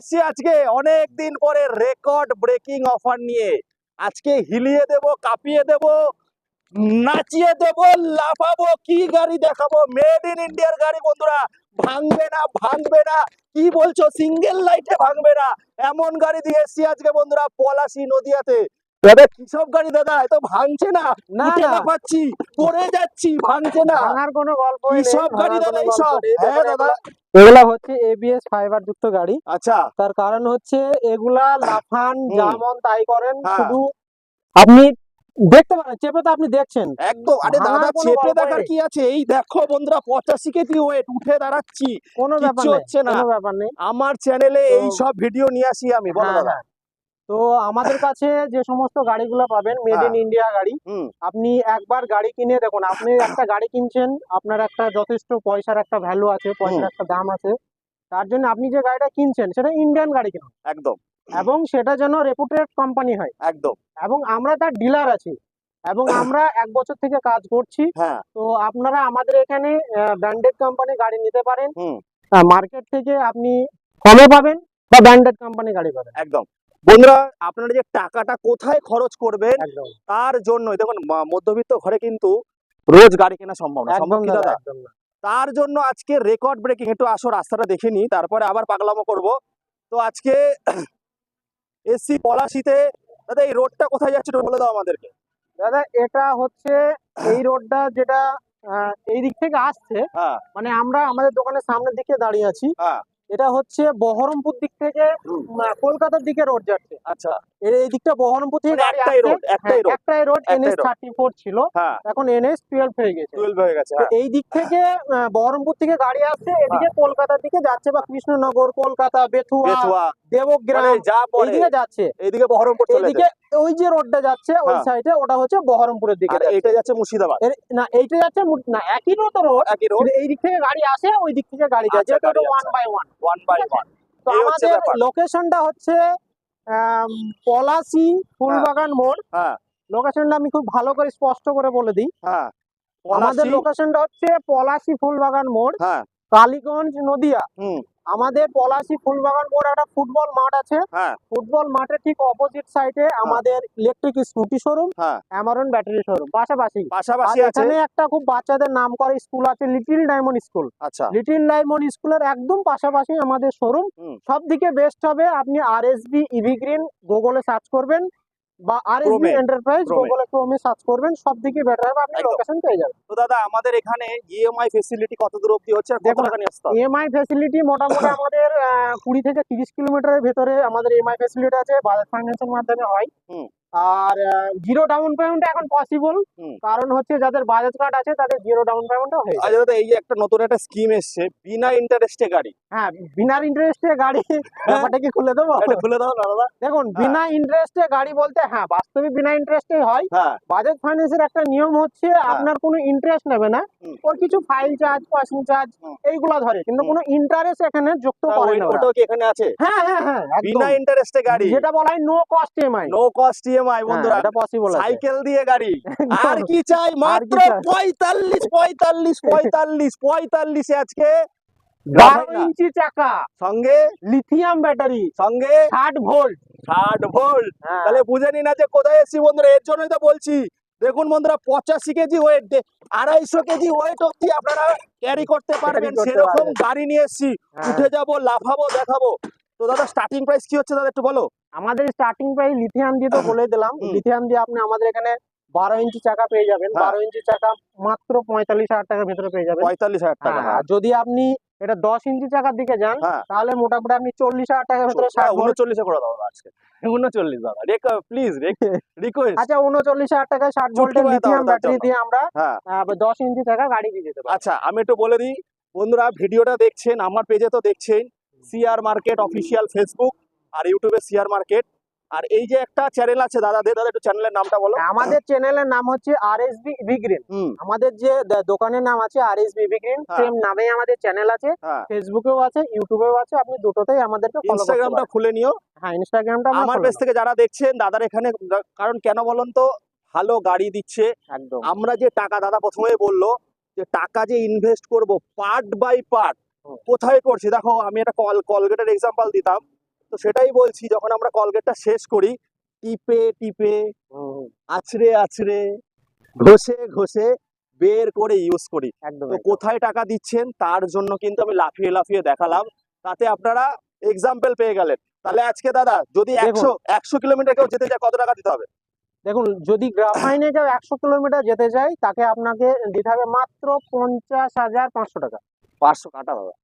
এসেছি আজকে অনেক দিন পরে রেকর্ড ব্রেকিং অফার নিয়ে। আজকে হিলিয়ে দেব, কাঁপিয়ে দেব, নাচিয়ে দেব, লাফাবো। কি গাড়ি দেখাবো? মেড ইন ইন্ডিয়ার গাড়ি বন্ধুরা। ভাঙবে না, ভাঙবে না। কি বলছো? সিঙ্গেল লাইটে ভাঙবে না এমন গাড়ি দিয়ে এসেছি আজকে বন্ধুরা পলাশী নদিয়াতে। দাদা কিসব গাড়ি দাদা? এত ভাঙছে না, না উঠে না লাফাচ্ছি, পড়ে যাচ্ছি, ভাঙছে না। ভাঙার কোনো গল্পই নেই, কিসব গাড়ি ভাঙার দাদা কোনো গল্প এইসব? নেই। হ্যাঁ দেখুন দাদা। এগুলা হচ্ছে এবিএস ফাইবার যুক্ত গাড়ি। আচ্ছা। তার কারণ হচ্ছে এগুলা লাফান যেমন তাই করেন, হ্যাঁ। শুধু আপনি দেখতে পারেন, চেপে তো আপনি দেখছেন। একদম। আরে দাদা ভাঙার কোনো চেপে গল্পই দেখার নেই, কি আছে? এই দেখো বন্ধুরা 85 কেজি ওয়েট, উঠে দাঁড়াচ্ছি, কোনো ব্যাপার কিচ্ছু নেই, হচ্ছে না। কোনো ব্যাপার নেই। আমার চ্যানেলে তো এই সব ভিডিও নিয়ে আসি আমি, বলো হ্যাঁ দাদা। হ্যাঁ, তো আমাদের কাছে যে সমস্ত গাড়িগুলো পাবেন মেড হ্যাঁ। ইন ইন্ডিয়া গাড়ি। হুম। আপনি একবার গাড়ি কিনে দেখুন, আপনি একটা গাড়ি কিনছেন, আপনার একটা যথেষ্ট পয়সার একটা ভ্যালু আছে, পয়সার একটা দাম আছে। তার জন্য আপনি যে গাড়িটা কিনছেন সেটা ইন্ডিয়ান গাড়ি কিনুন, একদম এবং সেটা যেন রেপুটেড কোম্পানি হয়। একদম। এবং আমরা তার ডিলার আছি, এবং আমরা 1 বছর থেকে কাজ করছি। হ্যাঁ। তো আপনারা আমাদের এখানে ব্র্যান্ডেড কোম্পানি গাড়ি নিতে পারেন। হুম। মার্কেট থেকে আপনি কমে পাবেন বা ব্র্যান্ডেড কোম্পানি গাড়ি পাবেন। একদম। বন্ধুরা আপনারা যে টাকাটা কোথায় খরচ করবেন একদম তার জন্যই দেখুন মধ্যবিত্ত ঘরে কিন্তু রোজ গাড়ি কেনা সম্ভব না, সম্ভব একদম কি দাদা, দাদা? একদম না। তার জন্য আজকে রেকর্ড ব্রেকিং। একটু আসো, রাস্তাটা দেখে নি, তারপরে আবার পাগলামো করব। তো আজকে এসছি পলাশীতে। দাদা এই রোডটা কোথায় যাচ্ছে একটু বলে দাও আমাদেরকে। দাদা এটা হচ্ছে এই রোডটা যেটা এই দিক থেকে আসছে, হ্যাঁ মানে আমরা আমাদের দোকানের সামনের দিকে দাঁড়িয়ে আছি। হ্যাঁ। এটা হচ্ছে বহরমপুর দিক থেকে কলকাতার দিকে রোড যাচ্ছে। আচ্ছা। এই দিকটা বহরমপুর থেকে মানে গাড়ি একটাই আসছে। রোড, একটাই রোড। একটাই রোড, একটাই এনএস রোড। 34 ছিল, হ্যাঁ। এখন এনএস 12 হয়ে গেছে। 12 হয়ে গেছে। তো হ্যাঁ। এই দিক থেকে বহরমপুর থেকে গাড়ি আসছে, এদিকে হ্যাঁ। কলকাতার দিকে যাচ্ছে, বা কৃষ্ণনগর, কলকাতা, বেথুয়া, বেথুয়া মানে দেবগ্রাম যা পড়ে এইদিকে যাচ্ছে। এইদিকে বহরমপুর চলে এইদিকে যায়। ওই যে রোডটা যাচ্ছে ওই হ্যাঁ। সাইডে, ওটা হচ্ছে বহরমপুরের দিকে আর যাচ্ছে। এইটা যাচ্ছে মুর্শিদাবাদ। না এইটা যাচ্ছে না, একই রোড রোড, একই রোড। এই দিক থেকে গাড়ি আসে, ওই দিক থেকে গাড়ি যাচ্ছে, আচ্ছা, গাড়ি ওয়ান যাচ্ছে। By one. 1 বাই 1। তো এই হচ্ছে আমাদের ব্যাপার। লোকেশনটা হচ্ছে পলাশী হ্যাঁ ফুলবাগান মোড়। হ্যাঁ লোকেশনটা আমি খুব ভালো করে স্পষ্ট করে বলে দিই। হ্যাঁ। আমাদের পলাশী। লোকেশনটা হচ্ছে পলাশী ফুলবাগান মোড়, হ্যাঁ। কালীগঞ্জ, নদিয়া। হুম। আমাদের পলাশী ফুলবাগান মোড় একটা ফুটবল মাঠ আছে। হ্যাঁ ফুটবল মাঠের ঠিক অপোজিট সাইডে আমাদের ইলেকট্রিক স্কুটি শোরুম, হ্যাঁ। অ্যামারন ব্যাটারি শোরুম পাশাপাশি। আর পাশাপাশি আছে। এখানে একটা খুব বাচ্চাদের নাম করা স্কুল আছে, লিটল ডায়মন্ড স্কুল। আচ্ছা। লিটল ডায়মন্ড স্কুলের একদম পাশাপাশি আমাদের শোরুম। হুম। সব দিকে বেস্ট হবে আপনি আরএসবি ইভি গ্রিন গুগলে সার্চ করবেন, বা আরএসবি ক্রোমে। এন্টারপ্রাইজ ক্রোমে। গুগলে ক্রোমে সার্চ করবেন, সব দিকে বেটার হবে, আপনি একদম। লোকেশন পেয়ে যাবেন। তো দাদা আমাদের এখানে ইএমআই ফেসিলিটি কত দূর অবধি হচ্ছে আর কত দেখুন টাকা নিয়ে আসতে হবে? ইএমআই ফ্যাসিলিটি মোটামুটি আমাদের 20 থেকে 30 কিলোমিটারের ভেতরে আমাদের ইএমআই ফ্যাসিলিটি আছে, বাজাজ ফাইন্যান্সের মাধ্যমে হয়। হুম। আর জিরো ডাউন পেমেন্ট এখন পসিবল, হুম। কারণ হচ্ছে যাদের বাজাজ কার্ড আছে তাদের জিরো ডাউন পেমেন্টও হয়ে আচ্ছা যায়। দাদা এই যে একটা নতুন একটা স্কিম এসছে বিনা ইন্টারেস্টে গাড়ি। হ্যাঁ, বিনা ইন্টারেস্টে গাড়ি, ব্যাপারটা কি খুলে দেবো? এটা খুলে দাও না দাদা। দেখুন হ্যাঁ। বিনা ইন্টারেস্টে গাড়ি বলতে, হ্যাঁ বাস্তবে বিনা ইন্টারেস্টে হয়। হ্যাঁ। বাজাজ ফাইন্যান্সের একটা নিয়ম হচ্ছে আপনার কোনো ইন্টারেস্ট নেবে না, হুম। ওর কিছু ফাইল চার্জ, প্রসেসিং চার্জ হুম। এইগুলা ধরে, কিন্তু কোনো ইন্টারেস্ট এখানে যুক্ত তা করে না ওরা। ওটাও কি এখানে আছে? হ্যাঁ হ্যাঁ হ্যাঁ, একদম বিনা ইন্টারেস্টে গাড়ি, যেটা বলা হয় no cost EMI. No cost EMI বন্ধুরা। এটা পসিবল আছে। সাইকেল দিয়ে গাড়ি। আর একদম। কি চাই? আর কি মাত্র চাই? 45 আজকে 12 ইঞ্চি চাকা, সঙ্গে লিথিয়াম ব্যাটারি, সঙ্গে 60 ভোল্ট। 60 ভোল্ট। হ্যাঁ। তাহলে বুঝে নিন না যে কোথায় এসেছি বন্ধুরা, এর জন্যই তো বলছি। দেখুন বন্ধুরা 85 কেজি ওয়েট, 250 কেজি ওয়েট অব্দি আপনারা ক্যারি করতে পারবেন, করতে সেরকম পারবেন। গাড়ি নিয়ে এসেছি। হ্যাঁ। উঠে যাবো, লাফাবো, দেখাবো। তো দাদা স্টার্টিং প্রাইস কি হচ্ছে দাদা একটু বলো। আমাদের স্টার্টিং প্রাইস লিথিয়াম দিয়ে তো বলে দিলাম, হুম। লিথিয়াম দিয়ে আপনি আমাদের এখানে 12 ইঞ্চি চাকা পেয়ে যাবেন। হ্যাঁ। 12 ইঞ্চি চাকা মাত্র 45,000 টাকার ভিতরে পেয়ে যাবেন। 45,000 টাকা। হ্যাঁ, হ্যাঁ আর যদি আপনি এটা 10 ইঞ্চি চাকার দিকে যান, হ্যাঁ। তাহলে মোটামুটি আপনি 40,000 টাকার ভিতরে 60 ভোল্ট। 39 করে দাও দাদা আজকে। 39 দাদা, প্লিজ রিকোয়েস্ট। আচ্ছা 39,000 টাকায় 60 চুটকি ভোল্টের বাজাতে লিথিয়াম হবে তার ব্যাটারি জন্য। দিয়ে আমরা হ্যাঁ। 10 ইঞ্চি চাকা গাড়ি দিয়ে দিতে পারি। আচ্ছা আমি একটু বলে দিই বন্ধুরা, ভিডিওটা দেখছেন আমার পেজে তো দেখছেন, সিআর মার্কেট অফিসিয়াল ফেসবুক আর ইউটিউবে সিআর মার্কেট। আর এই যে একটা চ্যানেল আছে দাদা, দাদা একটু চ্যানেলের নামটা বলো। আমাদের চ্যানেলের নাম হচ্ছে আরএসবি ইভি গ্রিন। হুম। আমাদের যে দোকানের নাম আছে আরএসবি ইভি গ্রিন, হ্যাঁ। সেম নামে আমাদের চ্যানেল আছে। হ্যাঁ। ফেসবুকেও আছে, ইউটিউবেও আছে, আপনি দুটোতেই আমাদেরকে ফলো করতে ইনস্টাগ্রামটা পারেন। খুলে নিও। হ্যাঁ, ইনস্টাগ্রামটা আমরা আমার follow পেজ করব। থেকে যারা দেখছেন দাদার এখানে, কারণ কেন বলুন তো, ভালো গাড়ি দিচ্ছে। একদম আমরা যে টাকা, দাদা প্রথমেই বললো যে টাকা যে ইনভেস্ট করব পার্ট বাই পার্ট, হুম। কোথায় করছি দেখো। আমি একটা কলগেটের এক্সাম্পল দিতাম, তো সেটাই বলছি, যখন আমরা কলগেটটা শেষ করি টিপে টিপে আছড়ে আছড়ে ঘষে ঘষে বের করে ইউজ করি। একদম তো কোথায় টাকা দিচ্ছেন তার জন্য কিন্তু আমি লাফিয়ে লাফিয়ে দেখালাম, তাতে আপনারা এক্সাম্পল পেয়ে গেলেন। তাহলে আজকে দাদা যদি দেখুন। 100 কিলোমিটার কেউ যেতে চায় কত টাকা দিতে হবে? দেখুন, যদি গ্রাফাইনে কেউ 100 কিলোমিটার যেতে চায় তাকে আপনাকে দিতে হবে মাত্র 50,500 টাকা। 500 কাটা দাদা,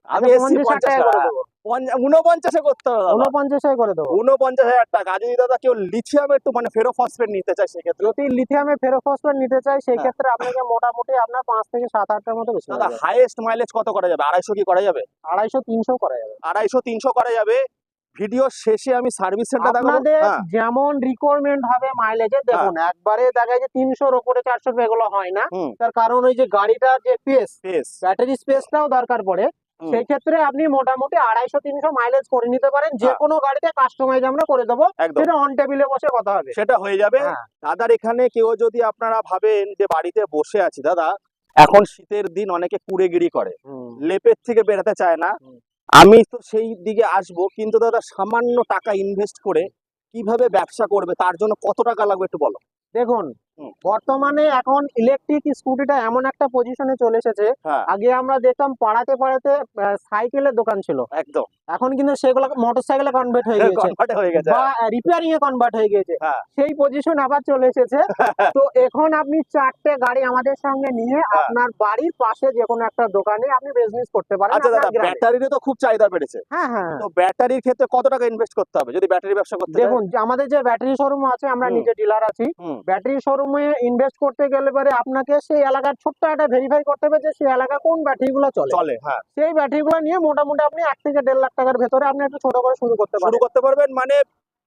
আমি আচ্ছা, এসছি 50 টাকা করে দেবো, 49-এ করতে হবে দাদা। 49 করে দেবো। 49,000 টাকা। যদি দাদা কেউ লিথিয়াম একটু মানে ফেরোফসফেট নিতে চায় সেক্ষেত্রে যদি লিথিয়ামে ফেরোফসফেট নিতে চাই সেই হ্যাঁ। ক্ষেত্রে আপনাকে মোটামুটি আপনার 5 থেকে 7-8টার মতো বেশি দাদা লাগবে। হাইয়েস্ট মাইলেজ কত করা যাবে? 250 কি করা যাবে? 250-300 করা যাবে। 250-300 করা যাবে। ভিডিও শেষে আমি সার্ভিস সেন্টার দেখাবো। আপনাদের হ্যাঁ যেমন রিকোয়ারমেন্ট হবে মাইলেজে, দেখুন একবারে দেখা যায় 300-র উপরে 400 এগুলো হয় না। হুম। তার কারণ ওই যে গাড়িটার যে স্পেস, বেশ। ব্যাটারি স্পেসটাও দরকার পড়ে। হুম। সেই ক্ষেত্রে আপনি মোটামুটি 250-300 মাইলেজ করে নিতে পারেন, যে হ্যাঁ। কোনো গাড়িতে কাস্টমাইজ আমরা করে দেবো। একদম সেটা অন টেবিলে বসে কথা হবে। সেটা হয়ে যাবে। হ্যাঁ। দাদার এখানে কেউ যদি আপনারা ভাবেন যে বাড়িতে বসে আছি, দাদা এখন শীতের দিন অনেকে কুড়েগিরি করে, লেপের থেকে বেরোতে চায় না। হুম। আমি তো সেই দিকে আসবো, কিন্তু দাদা সামান্য টাকা ইনভেস্ট করে কিভাবে ব্যবসা করবে তার জন্য কত টাকা লাগবে একটু বলো। দেখুন, হুম। বর্তমানে এখন ইলেকট্রিক স্কুটিটা এমন একটা পজিশনে চলে এসেছে। হ্যাঁ আগে আমরা দেখতাম পাড়াতে পাড়াতে সাইকেলের দোকান ছিল, একদম এখন কিন্তু সেগুলো মোটরসাইকেলে কনভার্ট হয়ে গেছে কনভার্ট হয়ে গেছে। বা রিপেয়ারিং এ কনভার্ট হয়ে গেছে। হ্যাঁ। সেই পজিশন আবার চলে এসেছে। তো এখন আপনি 4টে গাড়ি আমাদের সঙ্গে নিয়ে হ্যাঁ। আপনার বাড়ির পাশে যে কোনো একটা দোকানে আপনি বিজনেস করতে পারেন আচ্ছা দাদা আপনার গ্রামে। ব্যাটারিরও তো খুব চাহিদা বেড়েছে, হ্যাঁ হ্যাঁ হ্যাঁ। তো ব্যাটারির ক্ষেত্রে কত টাকা ইনভেস্ট করতে হবে যদি ব্যাটারি ব্যবসা করতে চাই? দেখুন, যে আমাদের যে ব্যাটারি শোরুম আছে, আমরা হুম। নিজে ডিলার আছি। হুম। ব্যাটারি শোরুমে ইনভেস্ট করতে গেলে পরে আপনাকে সেই এলাকার ছোট্ট একটা ভেরিফাই করতে হবে যে সেই এলাকা কোন ব্যাটারিগুলো চলে। চলে হ্যাঁ। সেই ব্যাটারিগুলো নিয়ে মোটামুটি আপনি 1 থেকে 1.5 লাখ টাকার ভেতরে আপনি একটু ছোট করে শুরু করতে শুরু পারেন। করতে পারবেন, মানে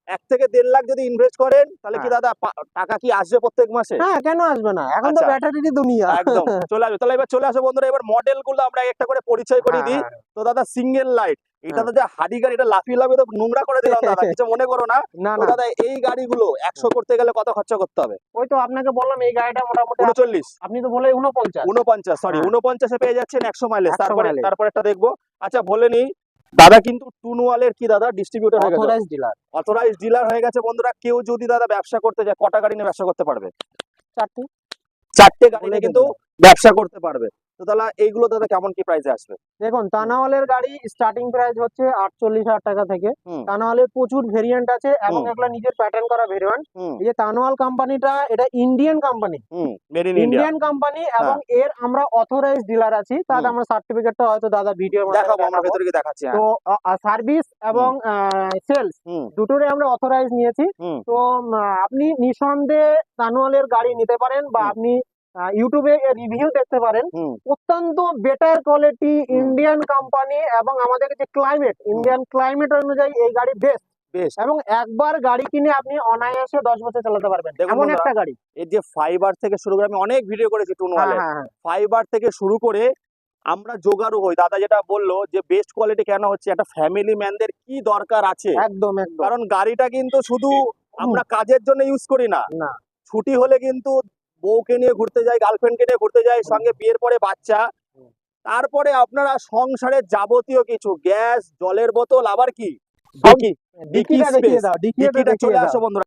1 থেকে 1.5 লাখ যদি ইনভেস্ট করেন তাহলে কি হ্যাঁ। দাদা টাকা কি আসবে প্রত্যেক মাসে? হ্যাঁ, কেন আসবে না? এখন তো আচ্ছা। ব্যাটারিরই দুনিয়া। একদম চলে আসবে। তাহলে এবার চলে আসো বন্ধুরা, এবার মডেল গুলো আমরা একটা করে পরিচয় করে হ্যাঁ, দিই। হ্যাঁ, তো দাদা সিঙ্গেল লাইট, এটা হ্যাঁ। তো যে হাডি গাড়ি, এটা লাফিয়ে লাফিয়ে তো নোংরা করে দিলাম দাদা, কিছু মনে করো না। না তো না, দাদা এই গাড়িগুলো 100 করতে গেলে কত খরচা করতে হবে? ওই তো আপনাকে বললাম এই গাড়িটা মোটামুটি 39 আপনি তো বলে 49। 49 সরি হ্যাঁ। 49-এ পেয়ে যাচ্ছেন 100 মাইলেজ। 100 তারপরে mileage। তারপরে একটা দেখবো। আচ্ছা বলে নিই, দাদা কিন্তু টুনওয়ালের কি দাদা ডিস্ট্রিবিউটর হয়ে গেছে, অথরাইজ ডিলার। অথরাইজ ডিলার হয়ে গেছে বন্ধুরা। কেউ যদি দাদা ব্যবসা করতে যায় কটা গাড়ি নিয়ে ব্যবসা করতে পারবে? 4টে 4টে গাড়ি বলে নিয়ে দিন কিন্তু দাদা। ব্যবসা করতে পারবে। তো তাহলে এইগুলো দাদা কেমন কি প্রাইসে আসবে? দেখুন, তানাওয়ালের গাড়ি স্টার্টিং প্রাইস হচ্ছে 48,000 টাকা থেকে। হুম। তানাওয়ালের প্রচুর ভেরিয়েন্ট আছে এবং হুম। এগুলো নিজের প্যাটার্ন করা ভেরিয়েন্ট। হুম। এই যে তানোয়াল কোম্পানিটা, এটা Indian company, made in India. Indian company এবং এর আমরা অথরাইজ ডিলার আছি। তাতে হুম। আমরা সার্টিফিকেটটা হয়তো দাদা ভিডিওর মাধ্যমে দেখাবো, আমরা দেখাবো। ভেতরে গিয়ে দেখাচ্ছি। তো হ্যাঁ। সার্ভিস এবং সেলস হুম। দুটোরে আমরা অথরাইজ নিয়েছি। হুম। তো আপনি নিঃসন্দেহে তানোয়ালের গাড়ি নিতে পারেন বা হুম। আপনি ইউটিউবে রিভিউ দেখতে পারেন। হুম। অত্যন্ত বেটার কোয়ালিটি হুম। ইন্ডিয়ান কোম্পানি এবং আমাদের যে ক্লাইমেট, ইন্ডিয়ান ক্লাইমেট অনুযায়ী এই গাড়ি বেস্ট। বেশ। এবং একবার গাড়ি কিনে আপনি অনায়াসে 10 বছর চালাতে পারবেন, দেখুন এমন বন্ধুরা, একটা গাড়ি। এই যে ফাইবার থেকে শুরু করে আমি অনেক ভিডিও করেছি হ্যাঁ টুনওয়ালের, হ্যাঁ হ্যাঁ, ফাইবার থেকে শুরু করে আমরা জোগাড়ু হই। দাদা যেটা বললো যে বেস্ট কোয়ালিটি কেন হচ্ছে, একটা ফ্যামিলি ম্যানদের কি দরকার আছে, একদম একদম। কারণ গাড়িটা কিন্তু শুধু আমরা কাজের জন্য ইউজ করি না, না, ছুটি হলে কিন্তু বউকে নিয়ে ঘুরতে যাই, গার্লফ্রেন্ডকে নিয়ে ঘুরতে যাই, সঙ্গে বিয়ের পরে বাচ্চা, হুম। তারপরে আপনারা সংসারের যাবতীয় কিছু গ্যাস জলের বোতল আবার কি সব ডিকি ডিকিটা দেখিয়ে স্পেস, দাও, ডিকিটা ডিকিটা দেখিয়ে চলে দাও। আসো বন্ধুরা।